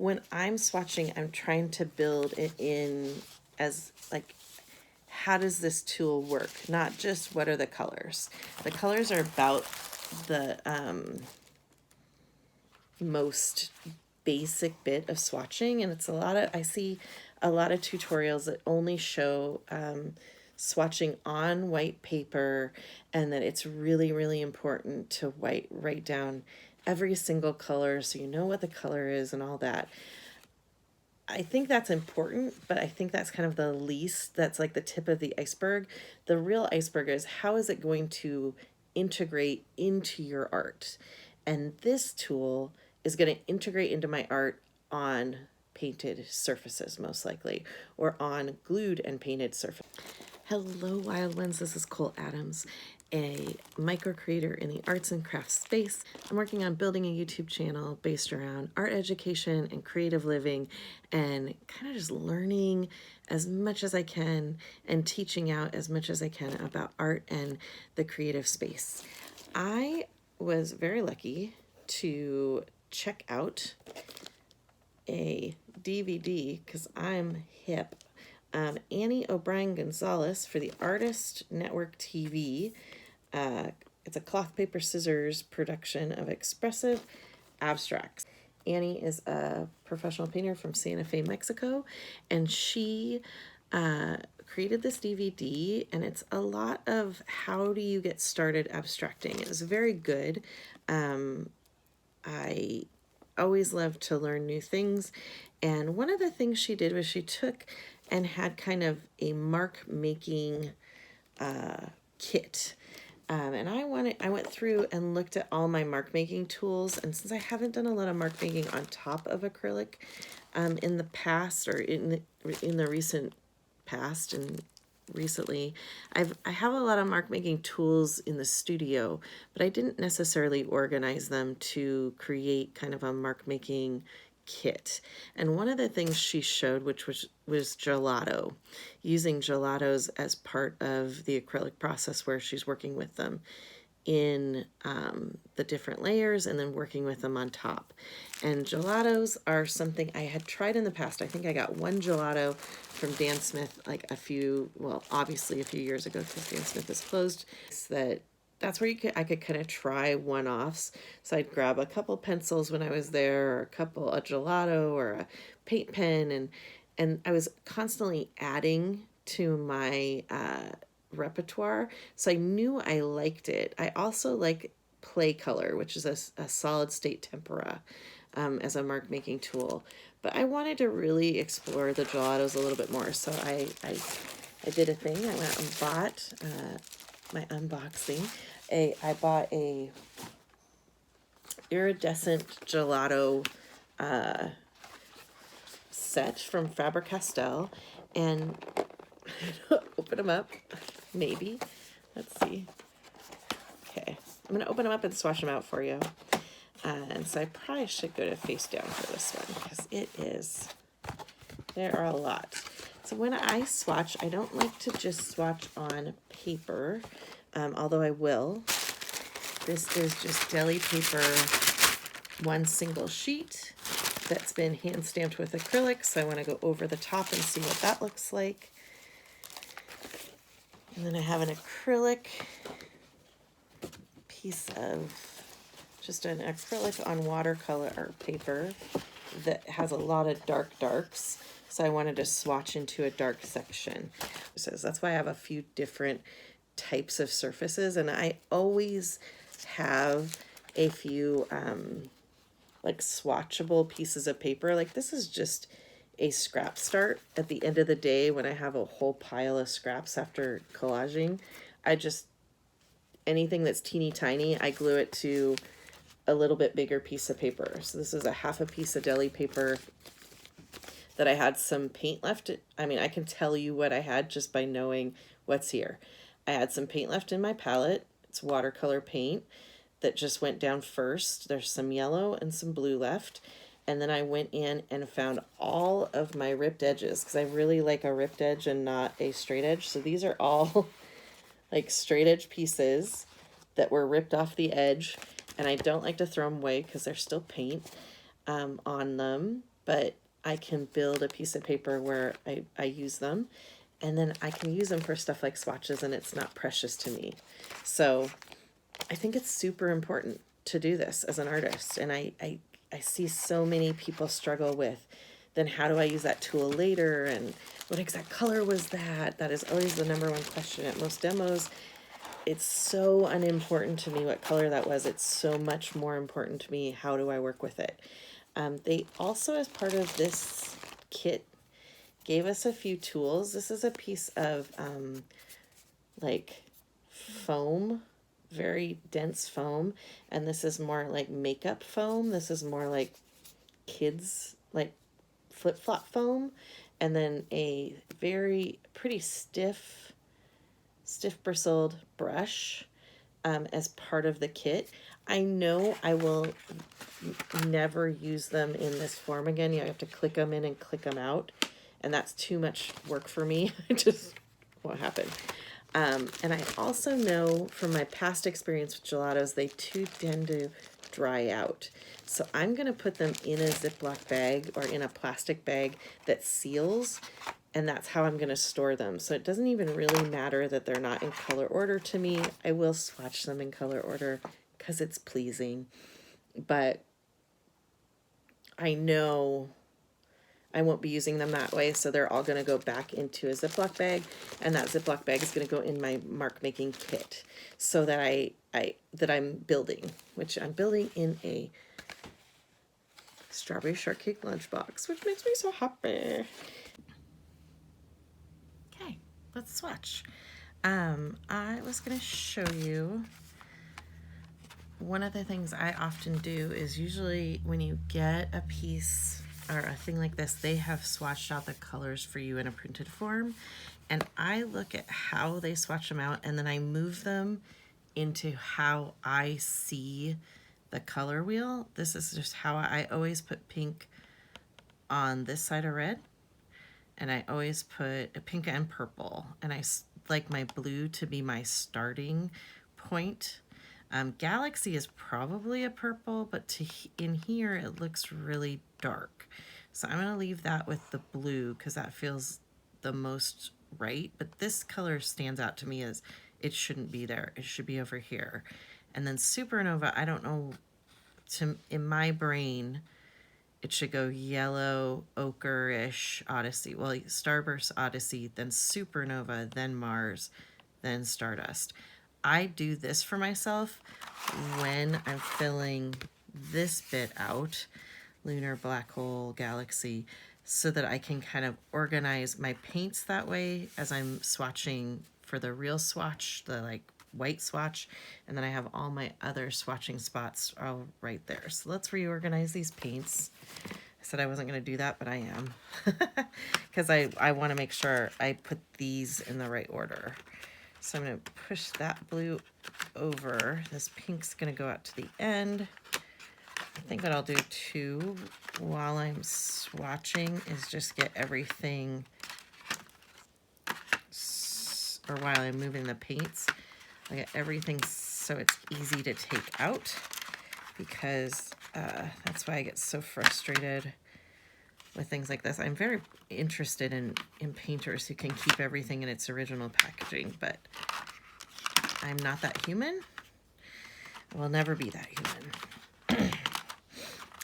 when I'm swatching, I'm trying to build it in as like, how does this tool work? Not just what are the colors. The colors are about the most basic bit of swatching, and it's a lot of, I see a lot of tutorials that only show swatching on white paper, and that it's really, really important to write down every single color so you know what the color is and all that. I think that's important, but I think that's kind of the least, that's like the tip of the iceberg. The real iceberg is how is it going to integrate into your art? And this tool is going to integrate into my art on painted surfaces, most likely, or on glued and painted surface. Hello, Wild Ones. This is Cole Adams, a micro creator in the arts and crafts space. I'm working on building a YouTube channel based around art education and creative living, and kind of just learning as much as I can and teaching out as much as I can about art and the creative space. I was very lucky to check out a DVD because I'm hip. Annie O'Brien Gonzalez for the Artist Network TV. It's a cloth, paper, scissors production of expressive abstracts. Annie is a professional painter from Santa Fe, Mexico, and she created this DVD, and it's a lot of how do you get started abstracting. It was very good. I always love to learn new things, and one of the things she did was she took and had kind of a mark making kit. And I went through and looked at all my mark making tools, and since I haven't done a lot of mark making on top of acrylic in the past, or in the recent past and recently, I have a lot of mark making tools in the studio, but I didn't necessarily organize them to create kind of a mark making kit. And one of the things she showed, which was gelato, using gelatos as part of the acrylic process, where she's working with them in the different layers and then working with them on top. And gelatos are something I had tried in the past. I think I got one gelato from Dan Smith like obviously a few years ago, because Dan Smith is closed. That's where I could kind of try one-offs. So I'd grab a couple pencils when I was there, or a gelato, or a paint pen, and I was constantly adding to my repertoire. So I knew I liked it. I also like Play Color, which is a solid state tempera as a mark making tool. But I wanted to really explore the gelatos a little bit more. So I did a thing. I went and bought my unboxing. I bought a iridescent gelato set from Faber-Castell, and open them up, maybe. Let's see. Okay, I'm gonna open them up and swatch them out for you. And so I probably should go to face down for this one, because there are a lot. So when I swatch, I don't like to just swatch on paper, although I will. This is just deli paper, one single sheet that's been hand stamped with acrylic, so I want to go over the top and see what that looks like. And then I have an acrylic piece of, just an acrylic on watercolor or paper that has a lot of darks. So I wanted to swatch into a dark section. So that's why I have a few different types of surfaces, and I always have a few like swatchable pieces of paper. Like this is just a scrap start. At the end of the day, when I have a whole pile of scraps after collaging, anything that's teeny tiny, I glue it to a little bit bigger piece of paper. So this is a half a piece of deli paper that I had some paint left. I mean, I can tell you what I had just by knowing what's here. I had some paint left in my palette. It's watercolor paint that just went down first. There's some yellow and some blue left. And then I went in and found all of my ripped edges, because I really like a ripped edge and not a straight edge. So these are all like straight edge pieces that were ripped off the edge. And I don't like to throw them away because they're still paint on them. but I can build a piece of paper where I use them, and then I can use them for stuff like swatches, and it's not precious to me. So I think it's super important to do this as an artist. And I see so many people struggle with, then how do I use that tool later? And what exact color was that? That is always the number one question at most demos. It's so unimportant to me what color that was. It's so much more important to me, how do I work with it? They also, as part of this kit, gave us a few tools. This is a piece of like foam, very dense foam, and this is more like makeup foam. This is more like kids, like flip-flop foam, and then a very pretty stiff bristled brush as part of the kit. I know I will never use them in this form again. You have to click them in and click them out, and that's too much work for me. Just what happened. And I also know from my past experience with gelatos, they too tend to dry out. So I'm going to put them in a Ziploc bag or in a plastic bag that seals, and that's how I'm going to store them. So it doesn't even really matter that they're not in color order to me. I will swatch them in color order because it's pleasing, but I know I won't be using them that way, so they're all going to go back into a Ziploc bag, and that Ziploc bag is going to go in my mark making kit, so that I'm building, which I'm building in a strawberry shortcake lunchbox, which makes me so happy. Okay, let's swatch. I was going to show you one of the things I often do is usually when you get a piece or a thing like this, they have swatched out the colors for you in a printed form, and I look at how they swatch them out, and then I move them into how I see the color wheel. This is just how I always put pink on this side of red, and I always put a pink and purple, and I like my blue to be my starting point. Galaxy is probably a purple, but in here it looks really dark. So I'm going to leave that with the blue because that feels the most right. But this color stands out to me as it shouldn't be there. It should be over here. And then Supernova, I don't know, in my brain, it should go yellow, ochre-ish Odyssey. Well, Starburst Odyssey, then Supernova, then Mars, then Stardust. I do this for myself when I'm filling this bit out, lunar, black hole, galaxy, so that I can kind of organize my paints that way as I'm swatching for the real swatch, the like white swatch, and then I have all my other swatching spots all right there. So let's reorganize these paints. I said I wasn't going to do that, but I am, because I want to make sure I put these in the right order. So I'm going to push that blue over. This pink's going to go out to the end. I think what I'll do too while I'm swatching is just get everything, or while I'm moving the paints, I get everything so it's easy to take out, because that's why I get so frustrated with things like this. I'm very interested in painters who can keep everything in its original packaging, but I'm not that human. I will never be that human.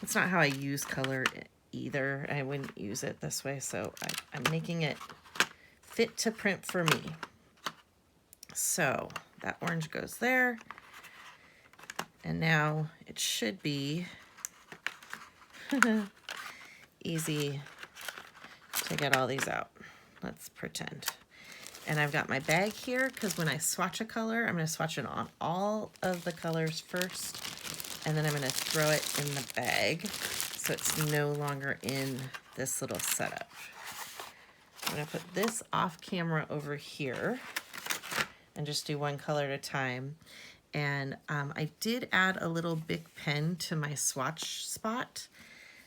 It's not how I use color either. I wouldn't use it this way, so I'm making it fit to print for me. So that orange goes there, and now it should be easy to get all these out. Let's pretend. And I've got my bag here because when I swatch a color, I'm going to swatch it on all of the colors first, and then I'm going to throw it in the bag so it's no longer in this little setup. I'm going to put this off camera over here and just do one color at a time. And I did add a little big pen to my swatch spot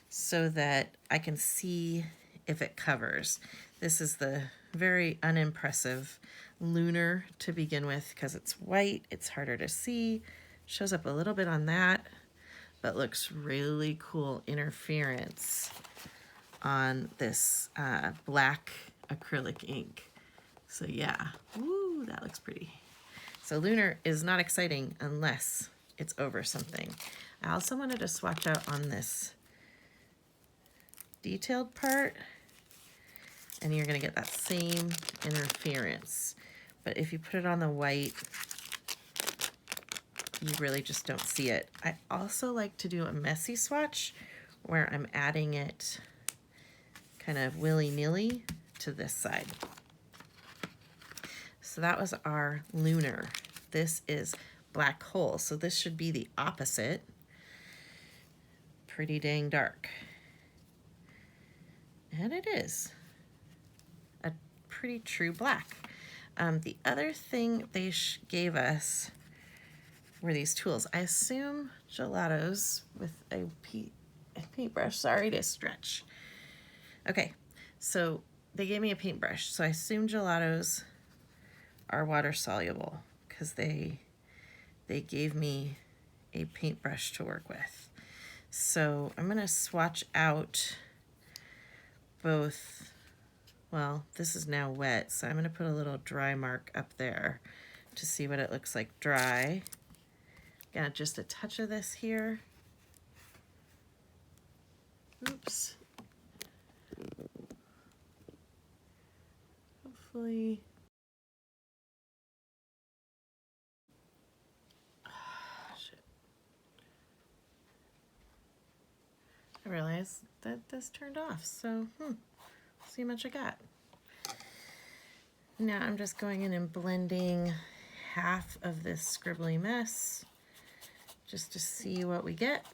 so that I can see if it covers. This is the very unimpressive lunar to begin with because it's white, it's harder to see, shows up a little bit on that, but looks really cool interference on this black acrylic ink. So yeah, woo, that looks pretty. So lunar is not exciting unless it's over something. I also wanted to swatch out on this detailed part, and you're gonna get that same interference. But if you put it on the white, you really just don't see it. I also like to do a messy swatch where I'm adding it kind of willy-nilly to this side. So that was our lunar. This is black hole, so this should be the opposite. Pretty dang dark. And it is a pretty true black. The other thing they gave us were these tools. I assume gelatos with a paintbrush. Sorry to stretch. Okay, so they gave me a paintbrush. So I assume gelatos are water soluble because they gave me a paintbrush to work with. So I'm gonna swatch out both. Well, this is now wet, so I'm gonna put a little dry mark up there to see what it looks like dry. Got just a touch of this here. Oops. Hopefully. Shit. I realized that this turned off, so see how much I got. Now I'm just going in and blending half of this scribbly mess just to see what we get.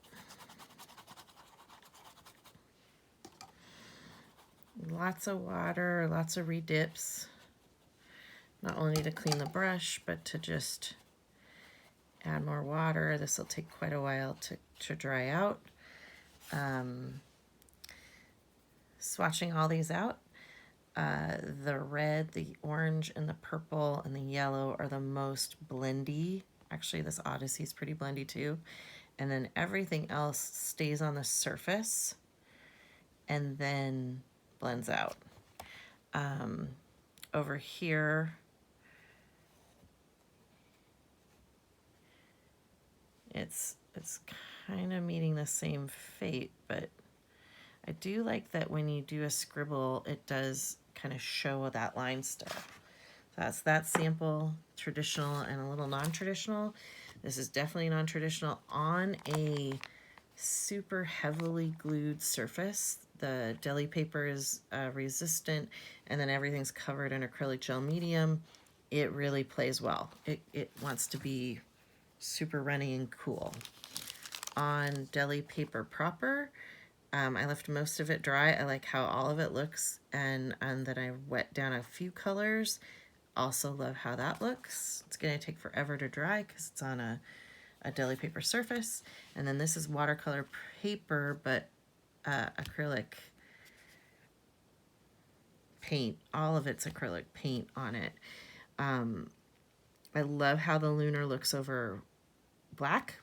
Lots of water, lots of redips, not only to clean the brush, but to just add more water. This will take quite a while to dry out. Swatching all these out. The red, the orange, and the purple, and the yellow are the most blendy. Actually, this Odyssey is pretty blendy too. And then everything else stays on the surface and then blends out. Over here, it's kind of meeting the same fate, but I do like that when you do a scribble, it does kind of show that line still. So that's that sample, traditional and a little non-traditional. This is definitely non-traditional on a super heavily glued surface. The deli paper is resistant, and then everything's covered in acrylic gel medium. It really plays well. It wants to be super runny and cool. On deli paper proper, I left most of it dry. I like how all of it looks, and then I wet down a few colors. Also love how that looks. It's gonna take forever to dry because it's on a deli paper surface. And then this is watercolor paper, but acrylic paint. All of it's acrylic paint on it. I love how the lunar looks over black.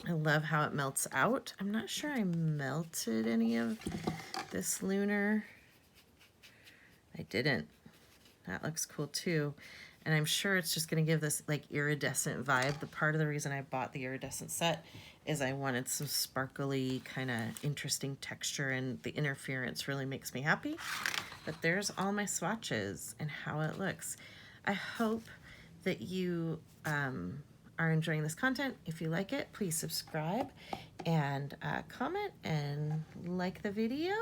I love how it melts out. I'm not sure I melted any of this lunar. I didn't. That looks cool too. And I'm sure it's just gonna give this like iridescent vibe. The part of the reason I bought the iridescent set is I wanted some sparkly kind of interesting texture, and the interference really makes me happy. But there's all my swatches and how it looks. I hope that you are enjoying this content. If you like it, please subscribe and comment and like the video.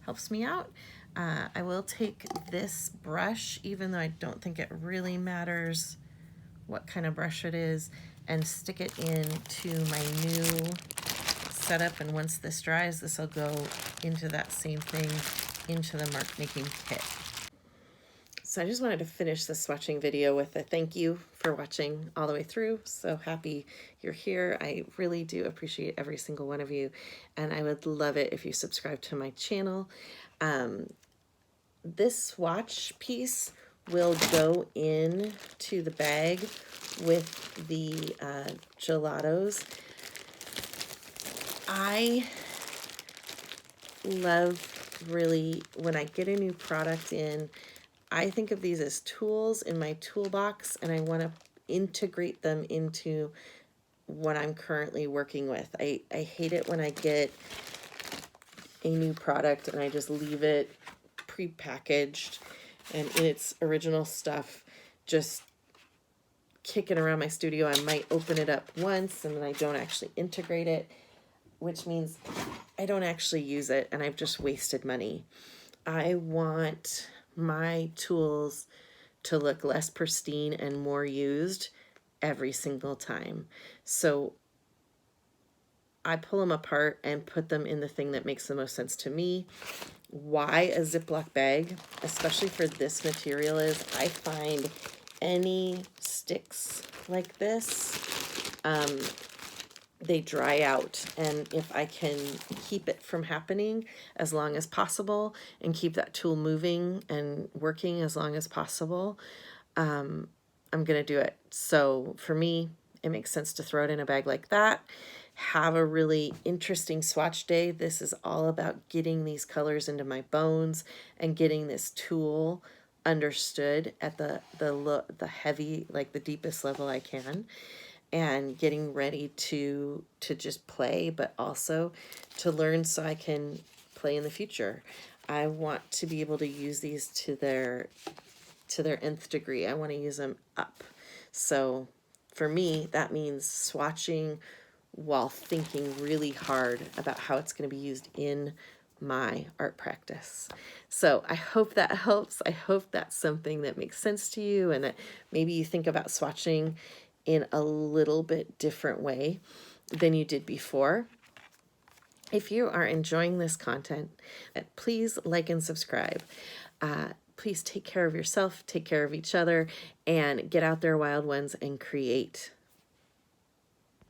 Helps me out. I will take this brush, even though I don't think it really matters what kind of brush it is, and stick it into my new setup. And once this dries, this will go into that same thing, into the mark making kit. So I just wanted to finish the swatching video with a thank you for watching all the way through. So happy you're here. I really do appreciate every single one of you, and I would love it if you subscribe to my channel. This swatch piece will go in to the bag with the gelatos. I love really when I get a new product in, I think of these as tools in my toolbox, and I want to integrate them into what I'm currently working with. I hate it when I get a new product and I just leave it pre-packaged and in its original stuff, just kicking around my studio. I might open it up once and then I don't actually integrate it, which means I don't actually use it and I've just wasted money. I want my tools to look less pristine and more used every single time. So I pull them apart and put them in the thing that makes the most sense to me. Why a Ziploc bag, especially for this material, is I find any sticks like this, they dry out, and if I can keep it from happening as long as possible and keep that tool moving and working as long as possible, I'm gonna do it. So for me, it makes sense to throw it in a bag like that. Have a really interesting swatch day. This is all about getting these colors into my bones and getting this tool understood at the heavy, like the deepest level I can, and getting ready to just play, but also to learn so I can play in the future. I want to be able to use these to their nth degree. I want to use them up. So for me, that means swatching while thinking really hard about how it's going to be used in my art practice. So I hope that helps. I hope that's something that makes sense to you and that maybe you think about swatching in a little bit different way than you did before. If you are enjoying this content, please like and subscribe. Please take care of yourself, take care of each other, and get out there, wild ones, and create.